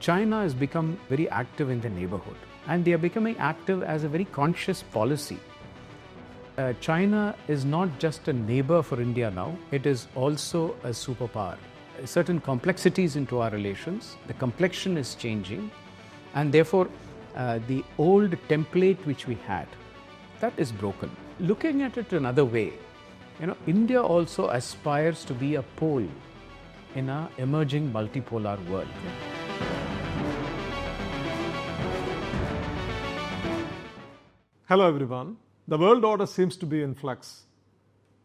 China has become very active in the neighborhood, and they are becoming active as a very conscious policy. China is not just a neighbor for India now, it is also a superpower. Certain complexities into our relations, the complexion is changing, and therefore the old template which we had, that is broken. Looking at it another way, India also aspires to be a pole in an emerging multipolar world. Hello everyone. The world order seems to be in flux.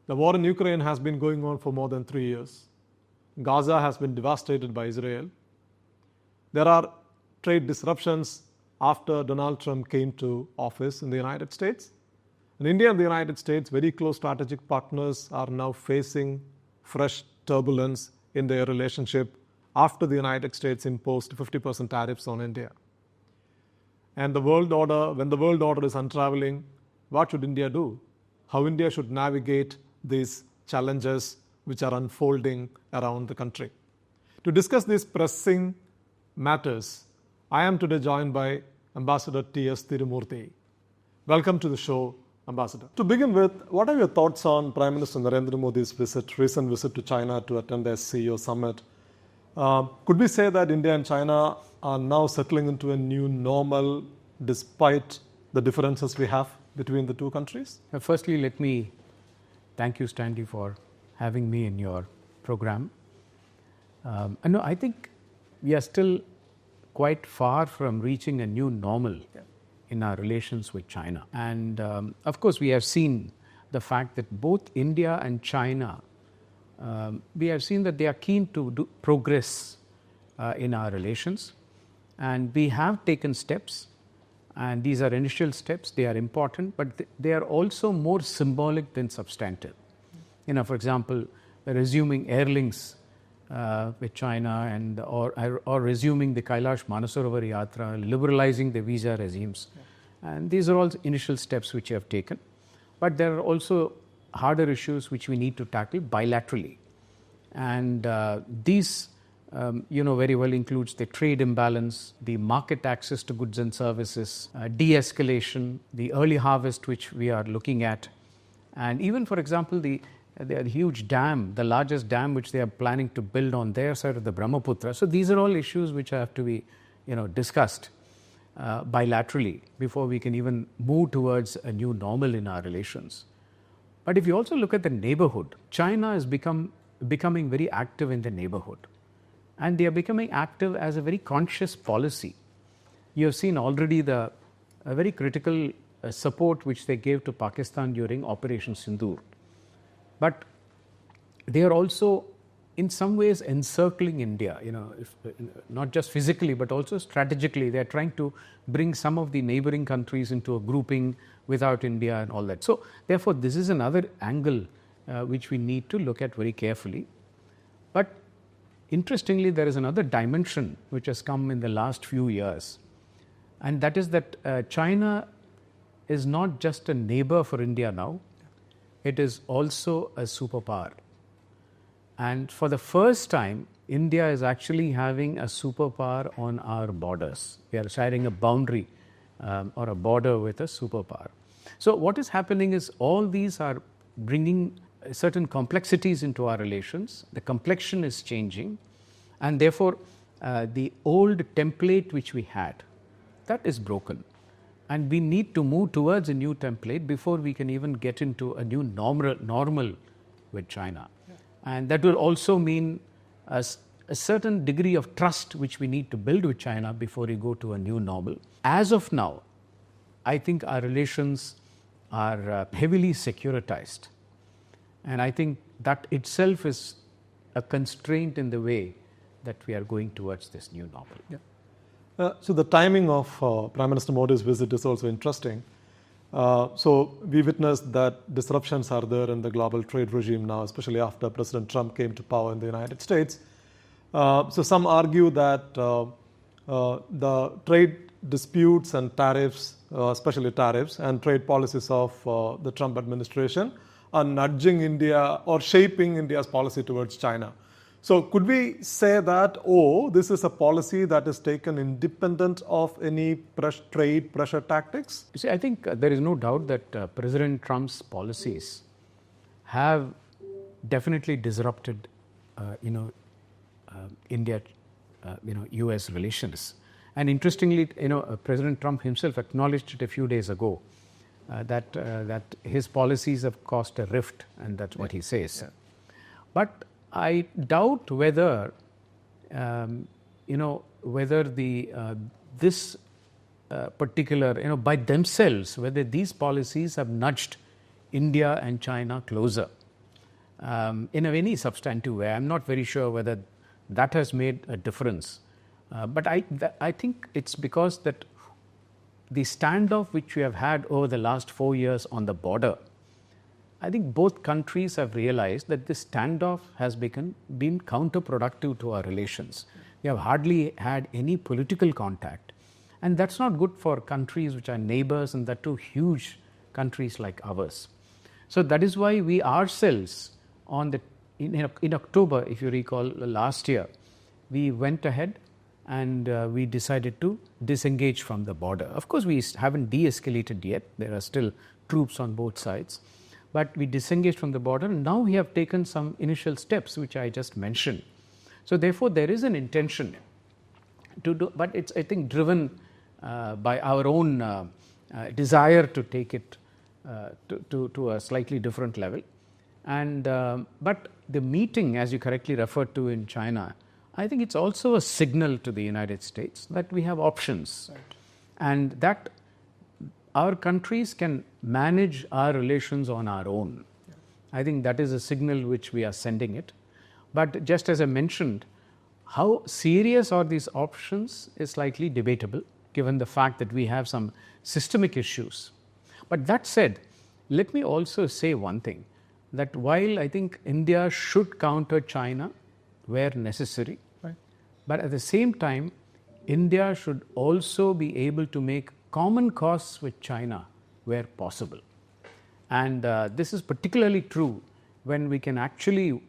The war in Ukraine has been going on for more than 3 years. Gaza has been devastated by Israel. There are trade disruptions after Donald Trump came to office in the United States. And India and the United States, very close strategic partners, are now facing fresh turbulence in their relationship after the United States imposed 50% tariffs on India. And the world order, when the world order is unraveling, what should India do? How India should navigate these challenges which are unfolding around the country. To discuss these pressing matters, I am today joined by Ambassador TS Tirumurti. Welcome to the show, Ambassador. To begin with, what are your thoughts on Prime Minister Narendra Modi's recent visit to China to attend the CEO summit? Could we say that India and China are now settling into a new normal despite the differences we have between the two countries? Firstly, let me thank you, Stanley, for having me in your program. I think we are still quite far from reaching a new normal in our relations with China. And of course, we have seen the fact that both India and China, we have seen that they are keen to do progress in our relations. And we have taken steps, and these are initial steps, they are important, but they are also more symbolic than substantive. For example, resuming air links with China and or resuming the Kailash Manasarovar Yatra, liberalizing the visa regimes. And these are all initial steps which we have taken. But there are also harder issues which we need to tackle bilaterally. And these very well includes the trade imbalance, the market access to goods and services, de-escalation, the early harvest which we are looking at, and even, for example, the huge dam, the largest dam which they are planning to build on their side of the Brahmaputra. So these are all issues which have to be discussed bilaterally before we can even move towards a new normal in our relations. But if you also look at the neighborhood, China has becoming very active in the neighborhood. And they are becoming active as a very conscious policy. You have seen already a very critical support which they gave to Pakistan during Operation Sindoor. But they are also in some ways encircling India, not just physically but also strategically. They are trying to bring some of the neighboring countries into a grouping without India and all that. So therefore, this is another angle which we need to look at very carefully. But interestingly, there is another dimension which has come in the last few years, and that is that China is not just a neighbor for India now, it is also a superpower. And for the first time, India is actually having a superpower on our borders. We are sharing a boundary or a border with a superpower. So what is happening is all these are bringing certain complexities into our relations. The complexion is changing, and therefore the old template which we had, that is broken. And we need to move towards a new template before we can even get into a new normal with China. And that will also mean a certain degree of trust which we need to build with China before we go to a new normal. As of now, I think our relations are heavily securitized. And I think that itself is a constraint in the way that we are going towards this new normal. So the timing of Prime Minister Modi's visit is also interesting. So we witnessed that disruptions are there in the global trade regime now, especially after President Trump came to power in the United States. So some argue that the trade disputes and tariffs, especially tariffs and trade policies of the Trump administration are nudging India or shaping India's policy towards China. So could we say that, this is a policy that is taken independent of any trade pressure tactics? You see, I think there is no doubt that President Trump's policies have definitely disrupted, India, U.S. relations. And interestingly, President Trump himself acknowledged it a few days ago that his policies have caused a rift, and that's what he says. Yeah. But I doubt whether, whether this particular, by themselves, whether these policies have nudged India and China closer in any substantive way. I'm not very sure whether that has made a difference. But I think it's because that the standoff which we have had over the last 4 years on the border, I think both countries have realized that this standoff has been counterproductive to our relations. We have hardly had any political contact, and that's not good for countries which are neighbors, and that too huge countries like ours. So that is why we ourselves in October, if you recall, last year, we went ahead and we decided to disengage from the border. Of course, we haven't de-escalated yet. There are still troops on both sides. But we disengaged from the border, and now we have taken some initial steps, which I just mentioned. So therefore, there is an intention to do, but it's, I think, driven by our own desire to take it to a slightly different level. And but the meeting, as you correctly referred to in China, I think it's also a signal to the United States that we have options, right, and that our countries can manage our relations on our own. Yeah. I think that is a signal which we are sending it. But just as I mentioned, how serious are these options is slightly debatable, given the fact that we have some systemic issues. But that said, let me also say one thing, that while I think India should counter China where necessary, right, but at the same time, India should also be able to make common cause with China where possible. And this is particularly true when we can actually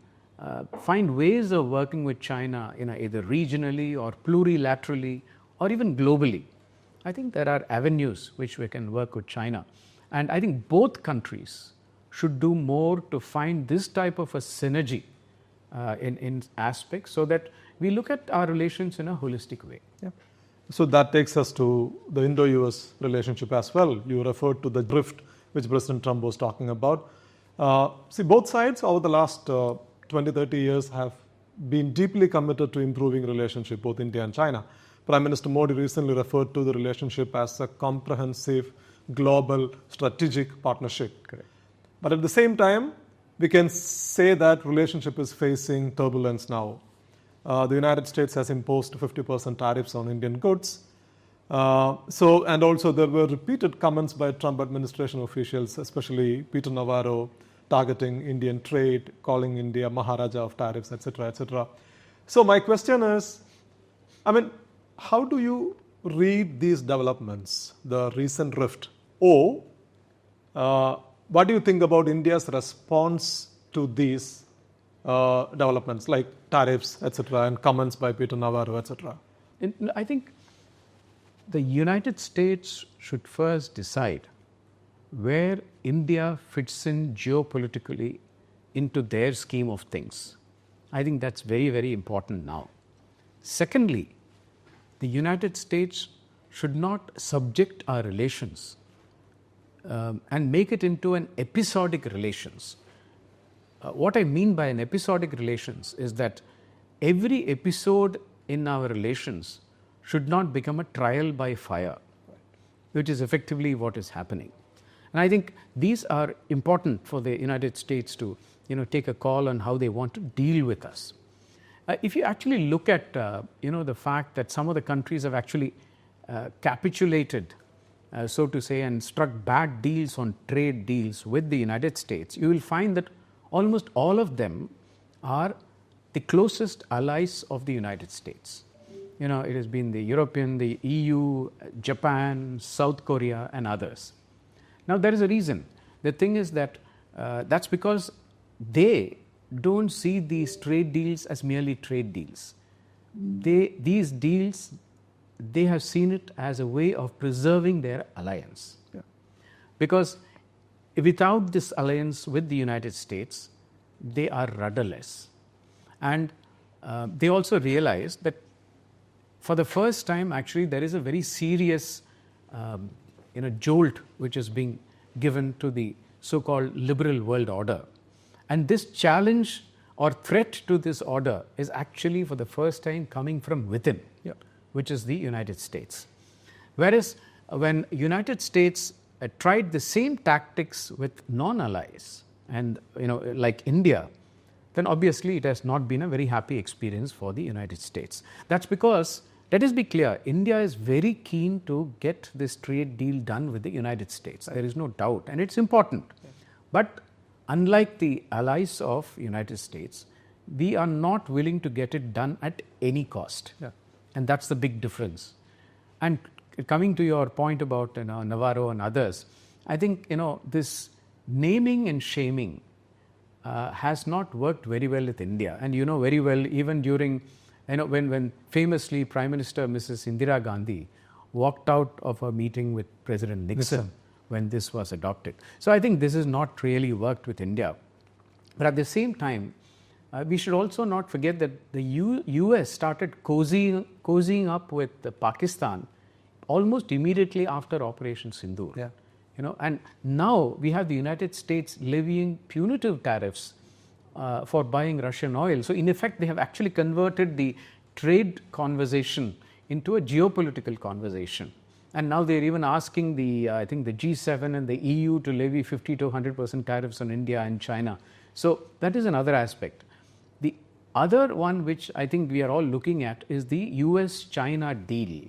find ways of working with China, either regionally or plurilaterally or even globally. I think there are avenues which we can work with China. And I think both countries should do more to find this type of a synergy in aspects, so that we look at our relations in a holistic way. Yeah. So that takes us to the Indo-US relationship as well. You referred to the drift which President Trump was talking about. See, both sides over the last 20, 30 years have been deeply committed to improving relationship, both India and China. Prime Minister Modi recently referred to the relationship as a comprehensive global strategic partnership. Correct. But at the same time, we can say that relationship is facing turbulence now. The United States has imposed 50% tariffs on Indian goods. And also there were repeated comments by Trump administration officials, especially Peter Navarro, targeting Indian trade, calling India Maharaja of tariffs, etc., etc. So my question is, how do you read these developments, the recent rift? Or what do you think about India's response to these developments, like tariffs, etc., and comments by Peter Navarro, etc.? I think the United States should first decide where India fits in geopolitically into their scheme of things. I think that's very, very important now. Secondly, the United States should not subject our relations and make it into an episodic relations. What I mean by an episodic relations is that every episode in our relations should not become a trial by fire, which is effectively what is happening. And I think these are important for the United States to take a call on how they want to deal with us. If you actually look at the fact that some of the countries have actually capitulated, so to say, and struck bad deals on trade deals with the United States, you will find that almost all of them are the closest allies of the United States. It has been the European, the EU, Japan, South Korea, and others. Now, there is a reason. The thing is that that's because they don't see these trade deals as merely trade deals. These deals, they have seen it as a way of preserving their alliance. Yeah. Because without this alliance with the United States, they are rudderless. And they also realize that for the first time, actually, there is a very serious jolt which is being given to the so-called liberal world order. And this challenge or threat to this order is actually for the first time coming from within, which is the United States. Whereas when United States tried the same tactics with non-allies and like India, then obviously it has not been a very happy experience for the United States. That's because, let us be clear, India is very keen to get this trade deal done with the United States. There is no doubt, and it's important. But unlike the allies of United States, we are not willing to get it done at any cost. And that's the big difference. And coming to your point about Navarro and others, I think this naming and shaming has not worked very well with India. And very well, even during when famously Prime Minister Mrs. Indira Gandhi walked out of a meeting with President Nixon when this was adopted. So I think this has not really worked with India. But at the same time, we should also not forget that the US started cozying up with Pakistan almost immediately after Operation Sindoor. And now we have the United States levying punitive tariffs for buying Russian oil. So in effect, they have actually converted the trade conversation into a geopolitical conversation. And now they're even asking I think the G7 and the EU to levy 50 to 100% tariffs on India and China. So that is another aspect. The other one which I think we are all looking at is the US-China deal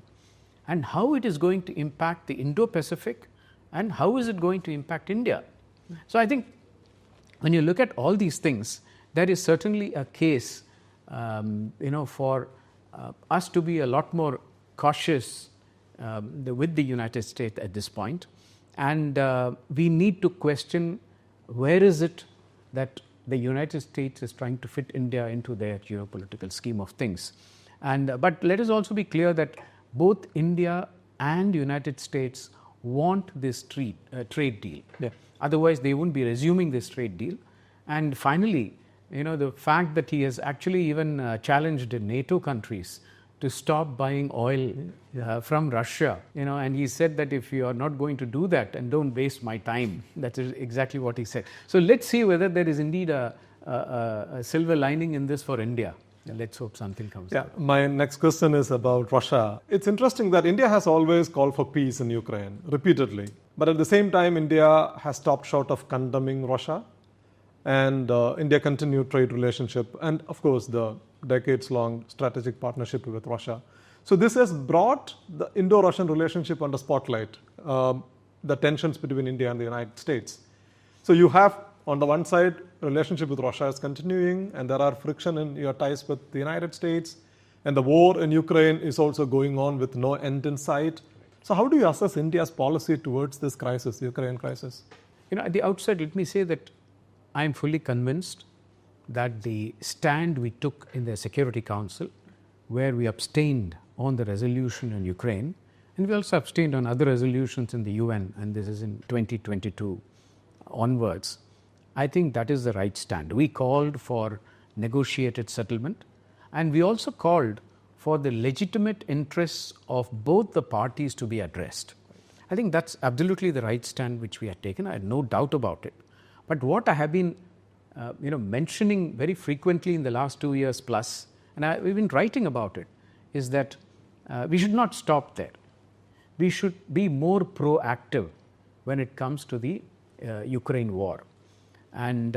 and how it is going to impact the Indo-Pacific and how is it going to impact India. So I think when you look at all these things, there is certainly a case for us to be a lot more cautious with the United States at this point. And we need to question where is it that the United States is trying to fit India into their geopolitical scheme of things. But let us also be clear that both India and United States want this trade deal. Otherwise, they wouldn't be resuming this trade deal. And finally, the fact that he has actually even challenged NATO countries to stop buying oil from Russia, and he said that if you are not going to do that, and don't waste my time. That is exactly what he said. So let's see whether there is indeed a silver lining in this for India. Let's hope something comes out. My next question is about Russia. It's interesting that India has always called for peace in Ukraine repeatedly. But at the same time, India has stopped short of condemning Russia. And India continued trade relationship and, of course, the decades-long strategic partnership with Russia. So this has brought the Indo-Russian relationship under spotlight, the tensions between India and the United States. So you have, on the one side, relationship with Russia is continuing, and there are friction in your ties with the United States, and the war in Ukraine is also going on with no end in sight. So how do you assess India's policy towards this crisis, the Ukraine crisis? At the outset, let me say that I am fully convinced that the stand we took in the Security Council, where we abstained on the resolution in Ukraine, and we also abstained on other resolutions in the UN, and this is in 2022 onwards, I think that is the right stand. We called for negotiated settlement, and we also called for the legitimate interests of both the parties to be addressed. I think that's absolutely the right stand which we had taken. I had no doubt about it. But what I have been mentioning very frequently in the last 2 years plus, and we've been writing about it, is that we should not stop there. We should be more proactive when it comes to the Ukraine war. And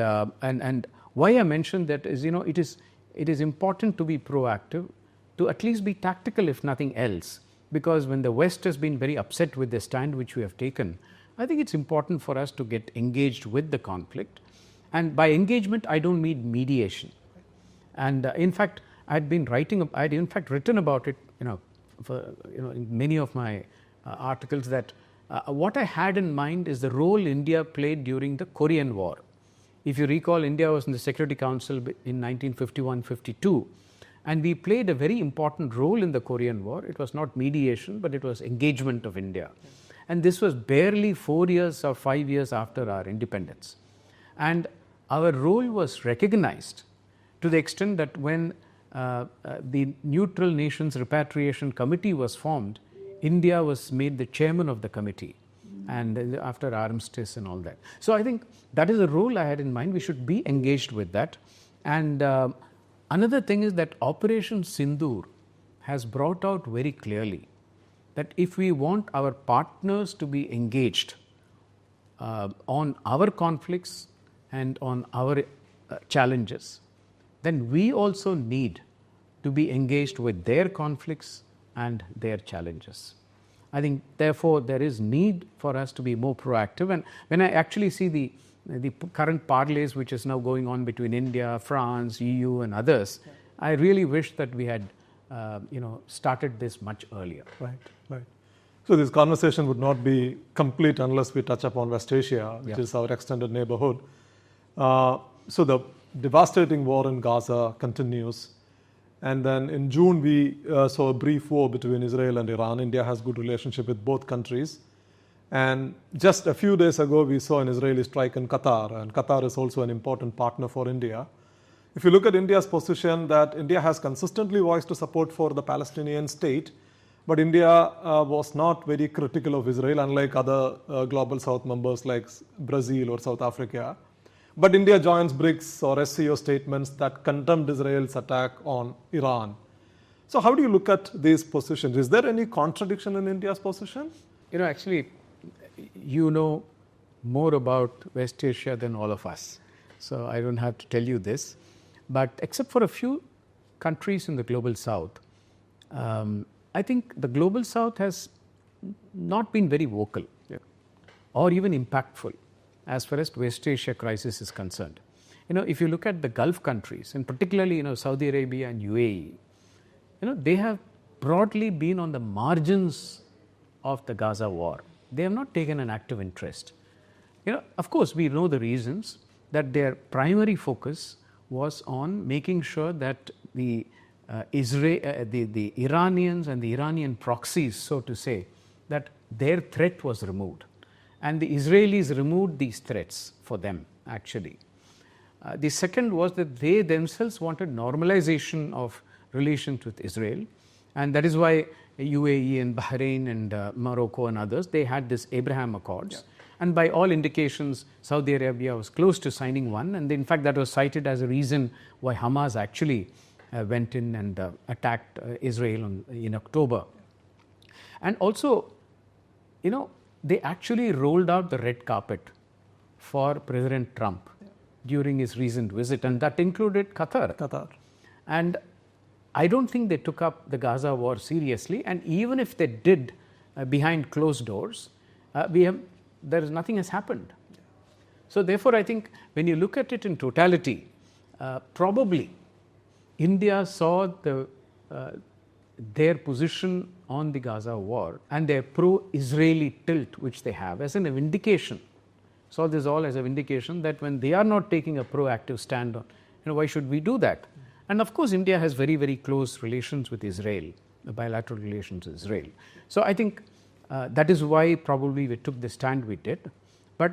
why I mentioned that is, it is important to be proactive, to at least be tactical if nothing else, because when the West has been very upset with the stand which we have taken, I think it's important for us to get engaged with the conflict. And by engagement, I don't mean mediation. And in fact, I had written about it, in many of my articles, that what I had in mind is the role India played during the Korean War. If you recall, India was in the Security Council in 1951-52, and we played a very important role in the Korean War. It was not mediation, but it was engagement of India. And this was barely 4 years or 5 years after our independence. And our role was recognized to the extent that when the Neutral Nations Repatriation Committee was formed, India was made the chairman of the committee, and after armistice and all that. So I think that is a role I had in mind. We should be engaged with that. And another thing is that Operation Sindoor has brought out very clearly that if we want our partners to be engaged on our conflicts and on our challenges, then we also need to be engaged with their conflicts and their challenges. I think, therefore, there is need for us to be more proactive. And when I actually see the current parlays which is now going on between India, France, EU and others, I really wish that we had started this much earlier. Right. So this conversation would not be complete unless we touch upon West Asia, which is our extended neighborhood. So the devastating war in Gaza continues. And then in June, we saw a brief war between Israel and Iran. India has good relationship with both countries. And just a few days ago, we saw an Israeli strike in Qatar. And Qatar is also an important partner for India. If you look at India's position, that India has consistently voiced support for the Palestinian state, but India was not very critical of Israel, unlike other Global South members like Brazil or South Africa. But India joins BRICS or SCO statements that condemned Israel's attack on Iran. So how do you look at these positions? Is there any contradiction in India's position? Actually, you know more about West Asia than all of us. So I don't have to tell you this. But except for a few countries in the Global South, I think the Global South has not been very vocal or even impactful as far as West Asia crisis is concerned. If you look at the Gulf countries, and particularly Saudi Arabia and UAE, they have broadly been on the margins of the Gaza war. They have not taken an active interest. Of course, we know the reasons, that their primary focus was on making sure that the Iranians and the Iranian proxies, so to say, that their threat was removed. And the Israelis removed these threats for them, actually. The second was that they themselves wanted normalization of relations with Israel. And that is why UAE and Bahrain and Morocco and others, they had this Abraham Accords. Yeah. And by all indications, Saudi Arabia was close to signing one. And in fact, that was cited as a reason why Hamas actually went in and attacked Israel in October. And also, they actually rolled out the red carpet for President Trump during his recent visit, and that included Qatar. And I don't think they took up the Gaza war seriously, and even if they did behind closed doors, nothing has happened. So therefore, I think when you look at it in totality, probably India saw their position on the Gaza war and their pro-Israeli tilt which they have as a vindication. Saw this all as a vindication that when they are not taking a proactive stand on, why should we do that? And of course, India has very, very close relations with Israel, bilateral relations with Israel. So I think that is why probably we took the stand we did. But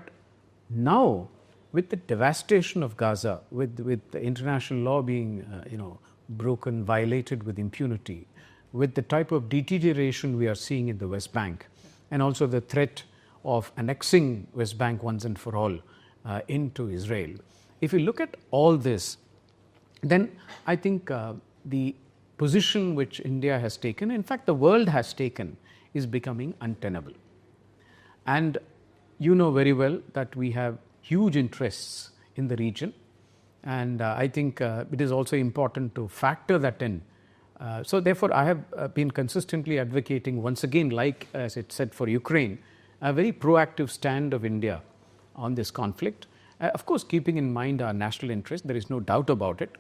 now, with the devastation of Gaza, with the international law being broken, violated with impunity, with the type of deterioration we are seeing in the West Bank, and also the threat of annexing West Bank once and for all into Israel. If you look at all this, then I think the position which India has taken, in fact the world has taken, is becoming untenable. And you know very well that we have huge interests in the region, and I think it is also important to factor that in. So therefore, I have been consistently advocating, once again, like as it said for Ukraine, a very proactive stand of India on this conflict. Of course, keeping in mind our national interest, there is no doubt about it.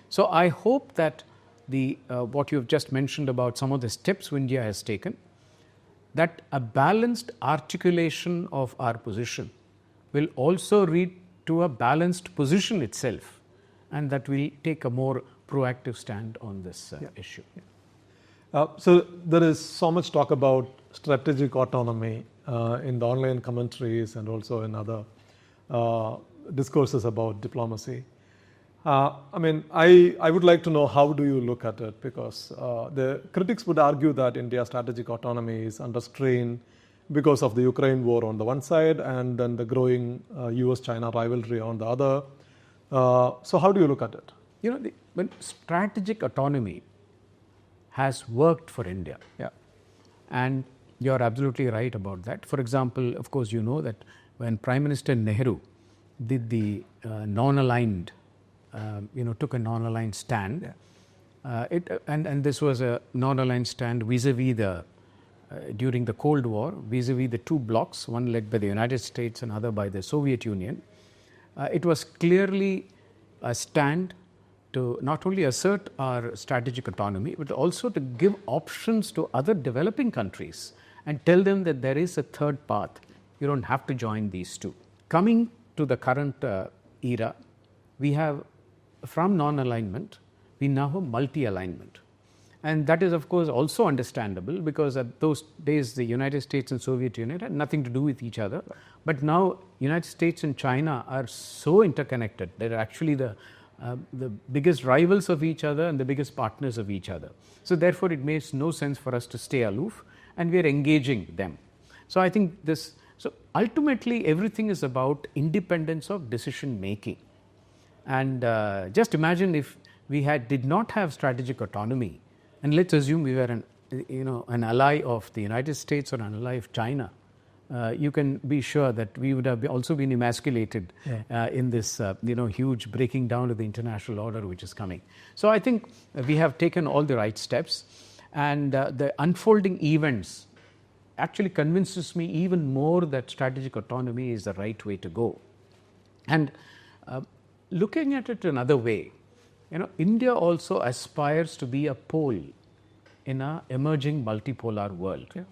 So I hope that what you have just mentioned about some of the steps India has taken, that a balanced articulation of our position will also lead to a balanced position itself, and that will take a more proactive stand on this issue. So there is so much talk about strategic autonomy in the online commentaries and also in other discourses about diplomacy. I would like to know, how do you look at it? Because the critics would argue that India's strategic autonomy is under strain because of the Ukraine war on the one side and then the growing US-China rivalry on the other. So how do you look at it? When strategic autonomy has worked for India. Yeah. And you're absolutely right about that. For example, of course, you know that when Prime Minister Nehru did the non-aligned, took a non-aligned stand, and this was a non-aligned stand vis-a-vis during the Cold War, vis-a-vis the two blocs, one led by the United States and other by the Soviet Union. It was clearly a stand to not only assert our strategic autonomy, but also to give options to other developing countries and tell them that there is a third path. You don't have to join these two. Coming to the current era, we have, from non-alignment, we now have multi-alignment. And that is, of course, also understandable, because at those days the United States and Soviet Union had nothing to do with each other. But now United States and China are so interconnected. They're actually the biggest rivals of each other and the biggest partners of each other. So therefore, it makes no sense for us to stay aloof, and we are engaging them. So I think so ultimately everything is about independence of decision making. And just imagine if we did not have strategic autonomy, and let's assume we were an ally of the United States or an ally of China. You can be sure that we would have also been emasculated in this huge breaking down of the international order which is coming. So I think we have taken all the right steps, and the unfolding events actually convinces me even more that strategic autonomy is the right way to go. And looking at it another way, India also aspires to be a pole in an emerging multipolar world. Yeah.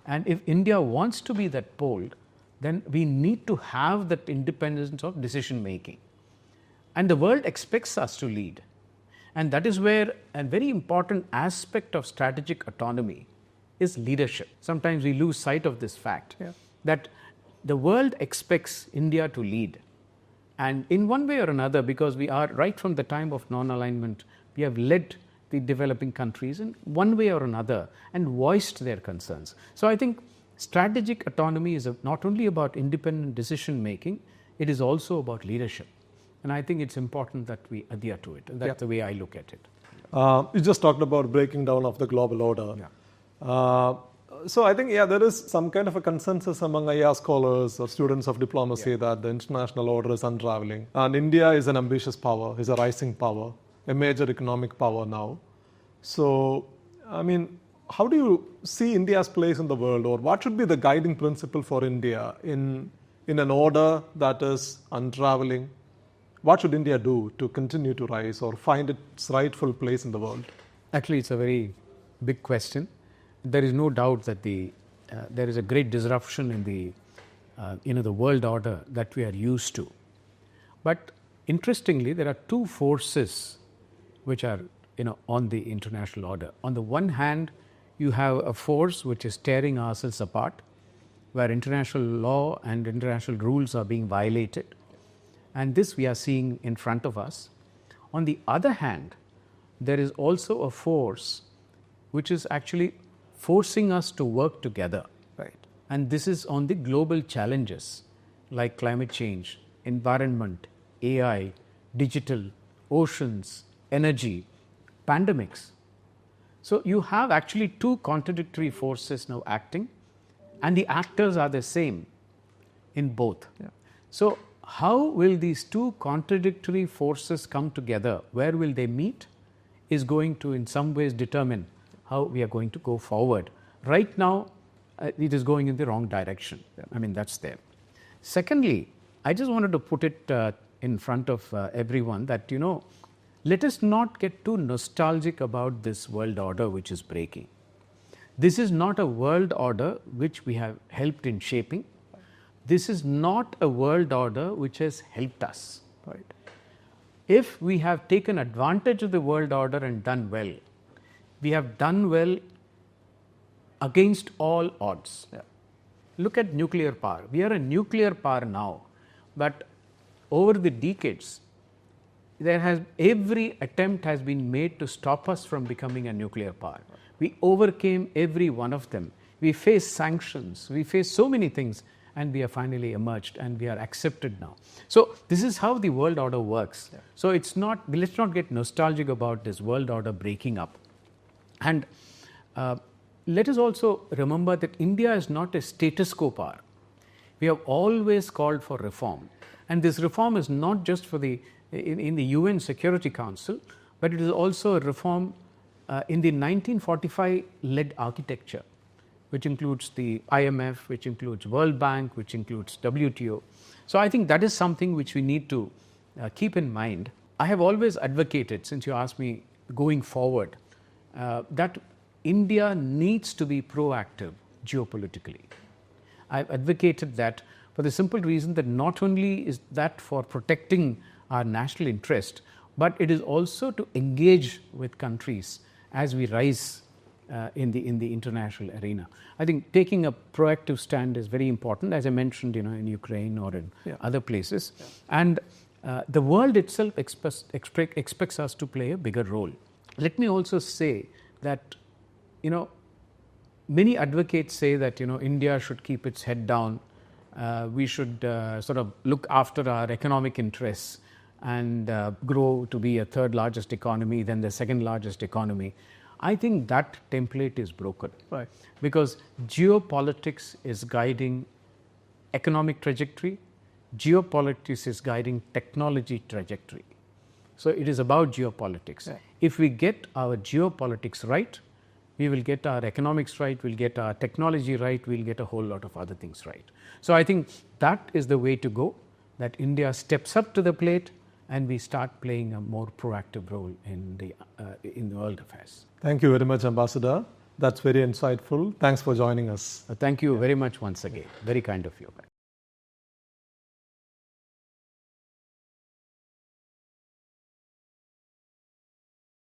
And if India wants to be that pole, then we need to have that independence of decision making. And the world expects us to lead. And that is where a very important aspect of strategic autonomy is leadership. Sometimes we lose sight of this fact, that the world expects India to lead. And in one way or another, because we are right from the time of non-alignment, we have led the developing countries in one way or another and voiced their concerns. So I think strategic autonomy is not only about independent decision making, it is also about leadership. And I think it's important that we adhere to it. And that's the way I look at it. You just talked about breaking down of the global order. Yeah. So I think, there is some kind of a consensus among IR scholars or students of diplomacy that the international order is unraveling. And India is an ambitious power, is a rising power, a major economic power now. So, how do you see India's place in the world, or what should be the guiding principle for India in an order that is unraveling? What should India do to continue to rise or find its rightful place in the world? Actually, it's a very big question. There is no doubt that there is a great disruption in the world order that we are used to. But interestingly, there are two forces which are on the international order. On the one hand, you have a force which is tearing ourselves apart, where international law and international rules are being violated. And this we are seeing in front of us. On the other hand, there is also a force which is actually forcing us to work together. Right. And this is on the global challenges like climate change, environment, AI, digital, oceans, energy, pandemics. So you have actually two contradictory forces now acting, and the actors are the same in both. Yeah. So how will these two contradictory forces come together? Where will they meet? Is going to in some ways determine how we are going to go forward. Right now, it is going in the wrong direction. That's there. Secondly, I just wanted to put it in front of everyone that, let us not get too nostalgic about this world order which is breaking. This is not a world order which we have helped in shaping. this is not a world order which has helped us. Right. If we have taken advantage of the world order and done well, we have done well against all odds. Yeah. Look at nuclear power. We are a nuclear power now, but over the decades, every attempt has been made to stop us from becoming a nuclear power. We overcame every one of them. We faced sanctions. We faced so many things, and we have finally emerged, and we are accepted now. So this is how the world order works. Yeah. So it's not. Let's not get nostalgic about this world order breaking up. And let us also remember that India is not a status quo power. We have always called for reform, and this reform is not just for in the UN Security Council, but it is also a reform in the 1945 led architecture, which includes the IMF, which includes World Bank, which includes WTO. So I think that is something which we need to keep in mind. I have always advocated, since you asked me going forward, that India needs to be proactive geopolitically. I've advocated that for the simple reason that not only is that for protecting our national interest, but it is also to engage with countries as we rise in the international arena. I think taking a proactive stand is very important, as I mentioned, in Ukraine or in other places. Yeah. And the world itself expects us to play a bigger role. Let me also say that, many advocates say that, India should keep its head down. We should sort of look after our economic interests and grow to be a third largest economy, then the second largest economy. I think that template is broken. Right. Because geopolitics is guiding economic trajectory, geopolitics is guiding technology trajectory. So it is about geopolitics. Yeah. If we get our geopolitics right, we will get our economics right, we'll get our technology right, we'll get a whole lot of other things right. So I think that is the way to go, that India steps up to the plate and we start playing a more proactive role in the world affairs. Thank you very much, Ambassador. That's very insightful. Thanks for joining us. Thank you very much once again. Very kind of you.